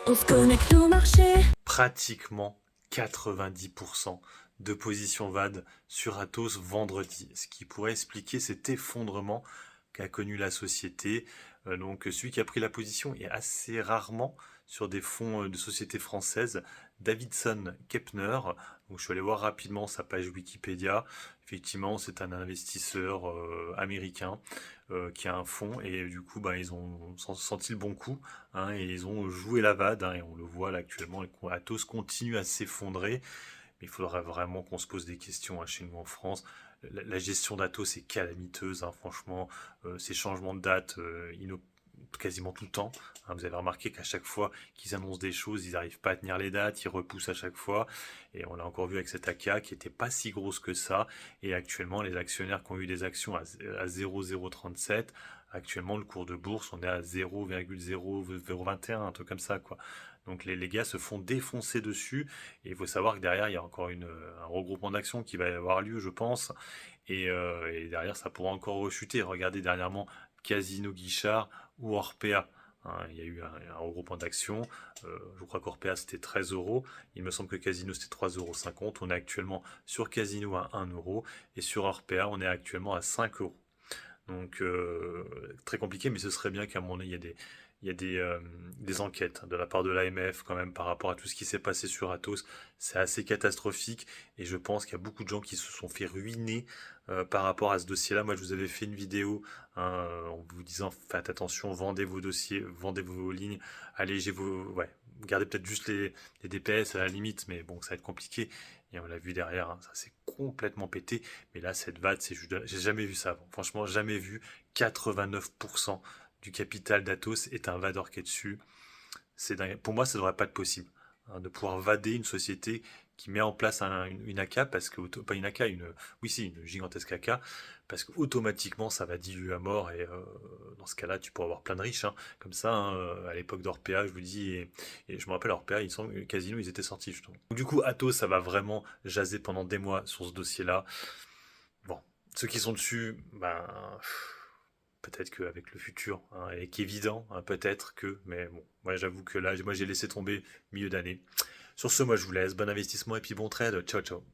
On se connecte au marché. Pratiquement 90% de positions VAD sur Atos vendredi, ce qui pourrait expliquer cet effondrement qu'a connu la société. Donc celui qui a pris la position est assez rarement sur des fonds de sociétés françaises, Davidson Kepner. Donc je suis allé voir rapidement sa page Wikipédia. Effectivement, c'est un investisseur américain qui a un fonds et du coup, bah, ils ont senti le bon coup, hein, et ils ont joué la VAD, hein, et on le voit là actuellement. Atos continue à s'effondrer, mais il faudra vraiment qu'on se pose des questions, hein, chez nous en France. La gestion d'Atos est calamiteuse, hein, franchement. Ces changements de date, quasiment tout le temps, hein. Vous avez remarqué qu'à chaque fois qu'ils annoncent des choses, ils n'arrivent pas à tenir les dates, ils repoussent à chaque fois. Et on l'a encore vu avec cette ACA qui n'était pas si grosse que ça. Et actuellement, les actionnaires qui ont eu des actions à 0,037, actuellement le cours de bourse, on est à 0,0021, un truc comme ça, quoi. Donc les gars se font défoncer dessus. Et il faut savoir que derrière, il y a encore un regroupement d'actions qui va avoir lieu, je pense. Et derrière, ça pourra encore rechuter. Regardez dernièrement Casino Guichard ou Orpea. Hein, il y a eu un regroupement d'actions. Je crois qu'Orpea c'était 13 euros. Il me semble que Casino c'était 3,50 €. On est actuellement sur Casino à 1 euro. Et sur Orpea, on est actuellement à 5 euros. Donc très compliqué, mais ce serait bien qu'à mon avis, il y a des enquêtes, hein, de la part de l'AMF quand même par rapport à tout ce qui s'est passé sur Atos. C'est assez catastrophique et je pense qu'il y a beaucoup de gens qui se sont fait ruiner par rapport à ce dossier-là. Moi, je vous avais fait une vidéo, hein, en vous disant faites attention, vendez vos dossiers, vendez vos lignes, allégez vos... Ouais, gardez peut-être juste les DPS à la limite, mais bon, ça va être compliqué. Et on l'a vu derrière, hein, ça s'est complètement pété. Mais là, cette VAD, j'ai jamais vu ça avant. Franchement, jamais vu. 89% du capital d'Atos est un VADor qui est dessus. C'est dingue. Pour moi, ça devrait pas être possible, hein, de pouvoir vader une société qui met en place une AK, parce que, pas une AK, oui, si, une gigantesque AK, parce qu'automatiquement, ça va diluer à mort, et dans ce cas-là, tu pourras avoir plein de riches, hein, comme ça, hein, à l'époque d'Orpea, je vous dis, et je me rappelle, Orpea, ils sont, Casino, ils étaient sortis, justement. Donc, du coup, Atos, ça va vraiment jaser pendant des mois sur ce dossier-là. Bon, ceux qui sont dessus, ben, peut-être qu'avec le futur, hein, et qui est évident, hein, peut-être que, mais bon, moi j'avoue que là, moi j'ai laissé tomber milieu d'année. Sur ce, moi je vous laisse, bon investissement et puis bon trade, ciao ciao.